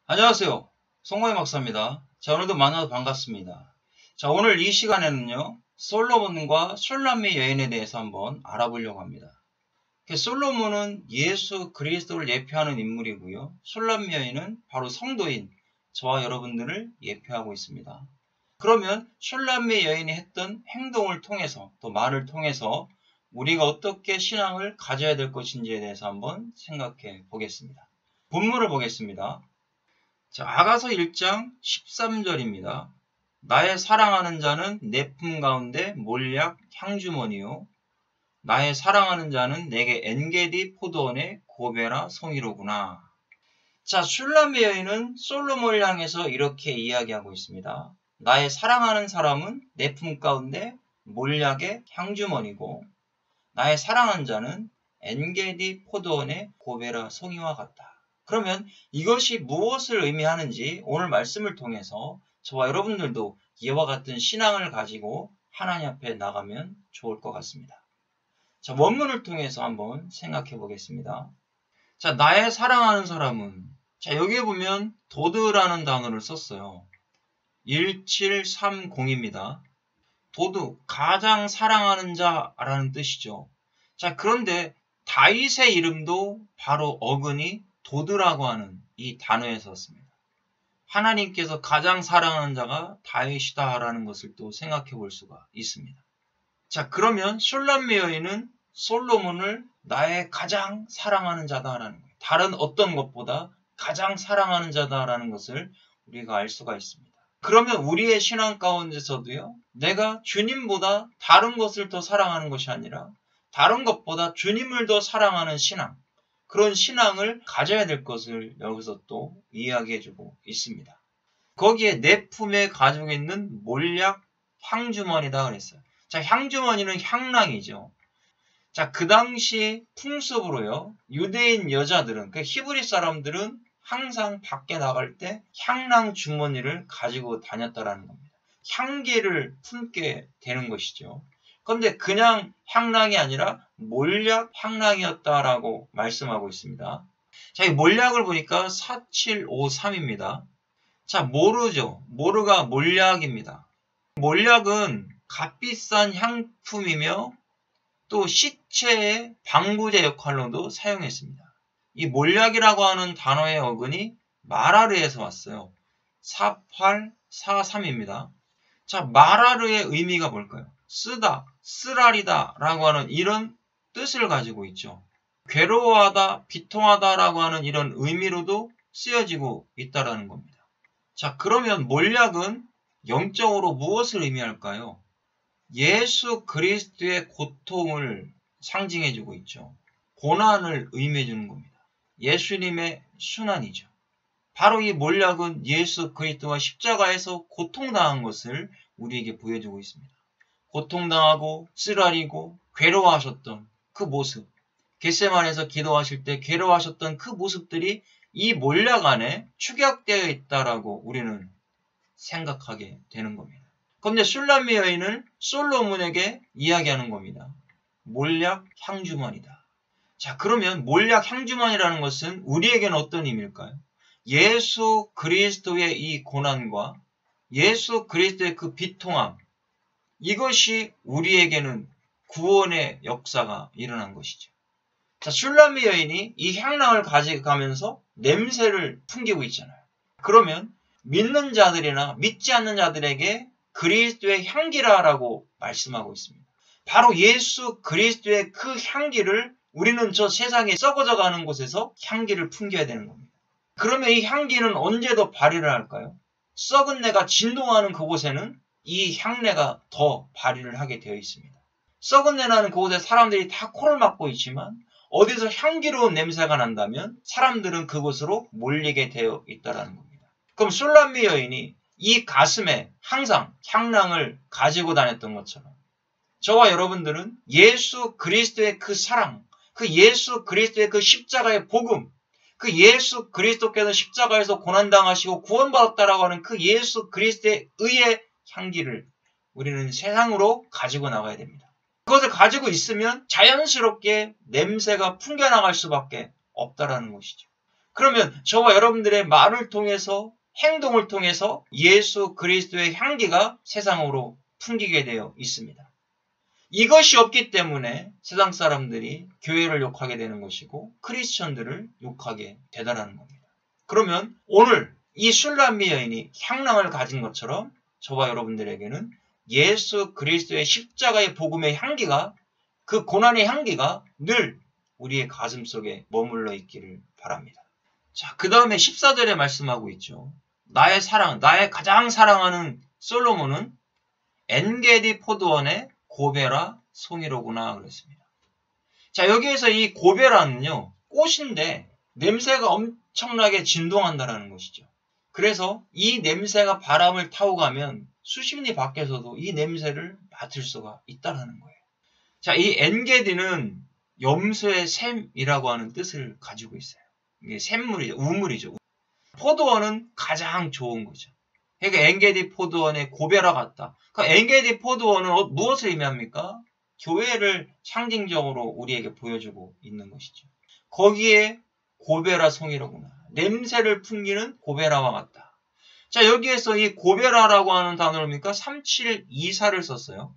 안녕하세요. 송광희 박사입니다. 자, 오늘도 만나서 반갑습니다. 자, 오늘 이 시간에는요, 솔로몬과 슐람미 여인에 대해서 한번 알아보려고 합니다. 솔로몬은 예수 그리스도를 예표하는 인물이고요. 슐람미 여인은 바로 성도인 저와 여러분들을 예표하고 있습니다. 그러면 슐람미 여인이 했던 행동을 통해서 또 말을 통해서 우리가 어떻게 신앙을 가져야 될 것인지에 대해서 한번 생각해 보겠습니다. 본문을 보겠습니다. 자, 아가서 1장 13절입니다. 나의 사랑하는 자는 내 품 가운데 몰약 향주머니요. 나의 사랑하는 자는 내게 엔게디 포도원의 고베라 송이로구나. 자, 슐람미 여인은 솔로몬을 향해서 이렇게 이야기하고 있습니다. 나의 사랑하는 사람은 내 품 가운데 몰약의 향주머니고 나의 사랑하는 자는 엔게디 포도원의 고베라 송이와 같다. 그러면 이것이 무엇을 의미하는지 오늘 말씀을 통해서 저와 여러분들도 이와 같은 신앙을 가지고 하나님 앞에 나가면 좋을 것 같습니다. 자, 원문을 통해서 한번 생각해 보겠습니다. 자, 나의 사랑하는 사람은, 자, 여기에 보면 도드라는 단어를 썼어요. 1730입니다. 도드, 가장 사랑하는 자라는 뜻이죠. 자, 그런데 다윗의 이름도 바로 어근이 도드라고 하는 이 단어에서 썼습니다. 하나님께서 가장 사랑하는 자가 다윗이다라는 것을 또 생각해 볼 수가 있습니다. 자, 그러면 슐람미 여인은 솔로몬을 나의 가장 사랑하는 자다라는 거예요. 다른 어떤 것보다 가장 사랑하는 자다라는 것을 우리가 알 수가 있습니다. 그러면 우리의 신앙 가운데서도요, 내가 주님보다 다른 것을 더 사랑하는 것이 아니라 다른 것보다 주님을 더 사랑하는 신앙, 그런 신앙을 가져야 될 것을 여기서 또 이야기해주고 있습니다. 거기에 내 품에 가지고 있는 몰약 향주머니다 그랬어요. 자, 향주머니는 향락이죠. 자, 그 당시 풍습으로요, 유대인 여자들은, 그 히브리 사람들은 항상 밖에 나갈 때 향랑 주머니를 가지고 다녔다라는 겁니다. 향기를 품게 되는 것이죠. 그런데 그냥 향락이 아니라 몰약 향락이었다라고 말씀하고 있습니다. 자, 이 몰약을 보니까 4753입니다. 자, 모르죠. 모르가 몰약입니다. 몰약은 값비싼 향품이며 또 시체의 방부제 역할로도 사용했습니다. 이 몰약이라고 하는 단어의 어근이 마라르에서 왔어요. 4843입니다. 자, 마라르의 의미가 뭘까요? 쓰다, 쓰라리다 라고 하는 이런 뜻을 가지고 있죠. 괴로워하다, 비통하다 라고 하는 이런 의미로도 쓰여지고 있다는 겁니다. 자, 그러면 몰약은 영적으로 무엇을 의미할까요? 예수 그리스도의 고통을 상징해주고 있죠. 고난을 의미해주는 겁니다. 예수님의 순환이죠. 바로 이 몰약은 예수 그리스도가 십자가에서 고통당한 것을 우리에게 보여주고 있습니다. 고통당하고 쓰라리고 괴로워하셨던 그 모습, 겟세마네에서 기도하실 때 괴로워하셨던 그 모습들이 이 몰약 안에 축약되어 있다라고 우리는 생각하게 되는 겁니다. 그런데 슐람미 여인은 솔로몬에게 이야기하는 겁니다. 몰약 향주머니다. 자, 그러면 몰약 향주머니라는 것은 우리에게는 어떤 의미일까요? 예수 그리스도의 이 고난과 예수 그리스도의 그 비통함, 이것이 우리에게는 구원의 역사가 일어난 것이죠. 자, 슐람미 여인이 이 향락을 가져가면서 냄새를 풍기고 있잖아요. 그러면 믿는 자들이나 믿지 않는 자들에게 그리스도의 향기라라고 말씀하고 있습니다. 바로 예수 그리스도의 그 향기를 우리는 저 세상에 썩어져 가는 곳에서 향기를 풍겨야 되는 겁니다. 그러면 이 향기는 언제 더 발휘를 할까요? 썩은 내가 진동하는 그곳에는 이 향내가 더 발휘를 하게 되어 있습니다. 썩은 내 나는 그곳에 사람들이 다 코를 막고 있지만 어디서 향기로운 냄새가 난다면 사람들은 그곳으로 몰리게 되어 있다는 겁니다. 그럼 슐람미 여인이 이 가슴에 항상 향랑을 가지고 다녔던 것처럼 저와 여러분들은 예수 그리스도의 그 사랑, 그 예수 그리스도의 그 십자가의 복음, 그 예수 그리스도께서 십자가에서 고난당하시고 구원받았다라고 하는 그 예수 그리스도의 의의 향기를 우리는 세상으로 가지고 나가야 됩니다. 그것을 가지고 있으면 자연스럽게 냄새가 풍겨나갈 수밖에 없다라는 것이죠. 그러면 저와 여러분들의 말을 통해서 행동을 통해서 예수 그리스도의 향기가 세상으로 풍기게 되어 있습니다. 이것이 없기 때문에 세상 사람들이 교회를 욕하게 되는 것이고 크리스천들을 욕하게 되더라는 겁니다. 그러면 오늘 이 술람미 여인이 향락을 가진 것처럼 저와 여러분들에게는 예수 그리스도의 십자가의 복음의 향기가, 그 고난의 향기가 늘 우리의 가슴 속에 머물러 있기를 바랍니다. 자, 그 다음에 14절에 말씀하고 있죠. 나의 가장 사랑하는 솔로몬은 엔게디 포도원의 고베라 송이로구나 그랬습니다. 자, 여기에서 이 고베라는요, 꽃인데 냄새가 엄청나게 진동한다는 것이죠. 그래서 이 냄새가 바람을 타고 가면 수십 리 밖에서도 이 냄새를 맡을 수가 있다는 거예요. 자, 이 엔게디는 염소의 샘이라고 하는 뜻을 가지고 있어요. 이게 샘물이죠. 우물이죠. 포도원은 가장 좋은 거죠. 그러니까 엔게디 포도원의 고베라 같다. 그러니까 엔게디 포도원은 무엇을 의미합니까? 교회를 상징적으로 우리에게 보여주고 있는 것이죠. 거기에 고베라 송이로구나. 냄새를 풍기는 고베라와 같다. 자, 여기에서 이 고베라라고 하는 단어입니까? 3724를 썼어요.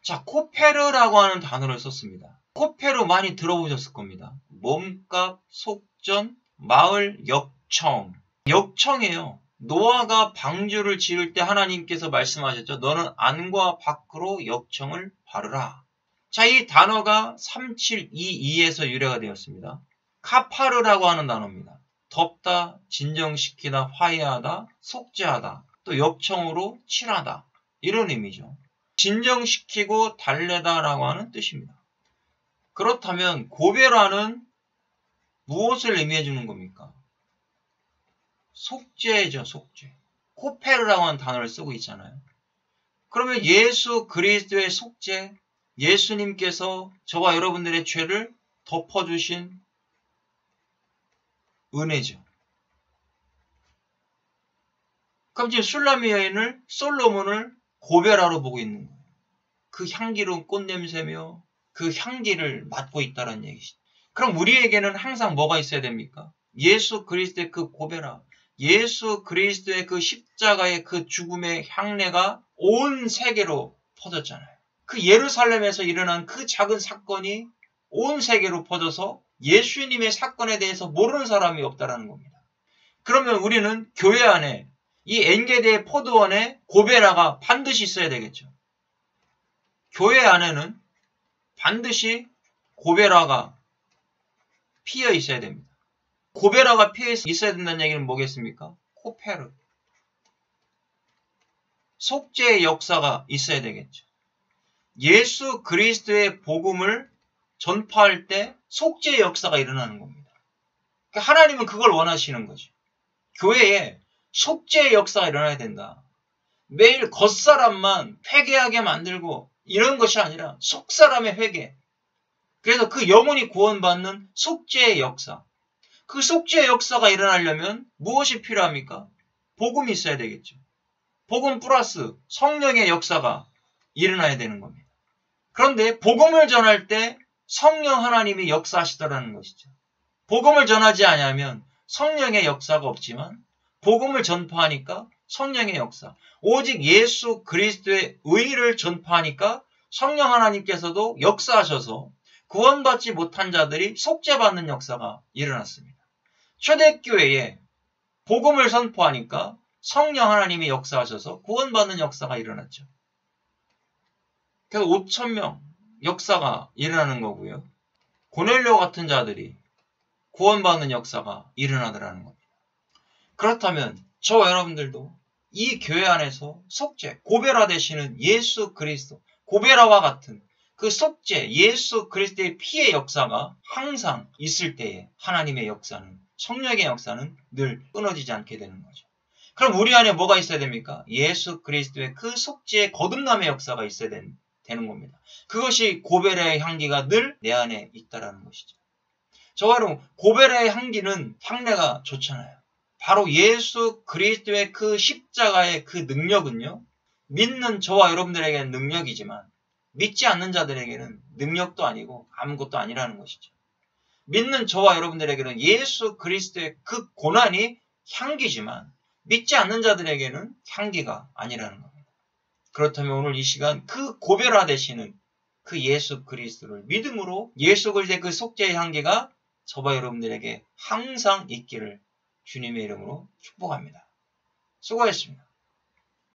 자, 코페르라고 하는 단어를 썼습니다. 코페르 많이 들어보셨을 겁니다. 몸값, 속전, 마을, 역청. 역청이에요. 노아가 방주를 지을 때 하나님께서 말씀하셨죠. 너는 안과 밖으로 역청을 바르라. 자, 이 단어가 3722에서 유래가 되었습니다. 카파르라고 하는 단어입니다. 덮다, 진정시키다, 화해하다, 속죄하다, 또 역청으로 칠하다. 이런 의미죠. 진정시키고 달래다라고 하는 뜻입니다. 그렇다면 고베라는 무엇을 의미해 주는 겁니까? 속죄죠, 속죄. 코페르라고 하는 단어를 쓰고 있잖아요. 그러면 예수 그리스도의 속죄, 예수님께서 저와 여러분들의 죄를 덮어주신 은혜죠. 그럼 지금 술람미 여인을, 솔로몬을 고베라로 보고 있는 거예요. 그 향기로운 꽃냄새며 그 향기를 맡고 있다는 얘기죠. 그럼 우리에게는 항상 뭐가 있어야 됩니까? 예수 그리스도의 그 고베라, 예수 그리스도의 그 십자가의 그 죽음의 향내가 온 세계로 퍼졌잖아요. 그 예루살렘에서 일어난 그 작은 사건이 온 세계로 퍼져서 예수님의 사건에 대해서 모르는 사람이 없다는 겁니다. 그러면 우리는 교회 안에 이 엔게디의 포도원에 고베라가 반드시 있어야 되겠죠. 교회 안에는 반드시 고베라가 피어 있어야 됩니다. 고베라가 피어 있어야 된다는 얘기는 뭐겠습니까? 코페르. 속죄의 역사가 있어야 되겠죠. 예수 그리스도의 복음을 전파할 때 속죄의 역사가 일어나는 겁니다. 하나님은 그걸 원하시는 거죠. 교회에 속죄의 역사가 일어나야 된다. 매일 겉사람만 회개하게 만들고 이런 것이 아니라 속사람의 회개. 그래서 그 영혼이 구원받는 속죄의 역사. 그 속죄의 역사가 일어나려면 무엇이 필요합니까? 복음이 있어야 되겠죠. 복음 플러스 성령의 역사가 일어나야 되는 겁니다. 그런데 복음을 전할 때 성령 하나님이 역사하시더라는 것이죠. 복음을 전하지 않으면 성령의 역사가 없지만 복음을 전파하니까 성령의 역사. 오직 예수 그리스도의 의를 전파하니까 성령 하나님께서도 역사하셔서 구원받지 못한 자들이 속죄받는 역사가 일어났습니다. 초대교회에 복음을 선포하니까 성령 하나님이 역사하셔서 구원받는 역사가 일어났죠. 그래서 5,000명 역사가 일어나는 거고요. 고넬료 같은 자들이 구원받는 역사가 일어나더라는 겁니다. 그렇다면 저와 여러분들도 이 교회 안에서 속죄, 고베라 되시는 예수 그리스도, 고베라와 같은 그 속죄, 예수 그리스도의 피의 역사가 항상 있을 때에 하나님의 역사는, 성령의 역사는 늘 끊어지지 않게 되는 거죠. 그럼 우리 안에 뭐가 있어야 됩니까? 예수 그리스도의 그 속죄의 거듭남의 역사가 있어야 되는 겁니다. 그것이 고베라의 향기가 늘 내 안에 있다라는 것이죠. 저와 여러분, 고베라의 향기는 향내가 좋잖아요. 바로 예수 그리스도의 그 십자가의 그 능력은요, 믿는 저와 여러분들에게는 능력이지만 믿지 않는 자들에게는 능력도 아니고 아무것도 아니라는 것이죠. 믿는 저와 여러분들에게는 예수 그리스도의 그 고난이 향기지만 믿지 않는 자들에게는 향기가 아니라는 겁니다. 그렇다면 오늘 이 시간 그 고별화 되시는 그 예수 그리스도를 믿음으로 예수 그리스도의 그 속죄의 향기가 저와 여러분들에게 항상 있기를 주님의 이름으로 축복합니다. 수고하셨습니다.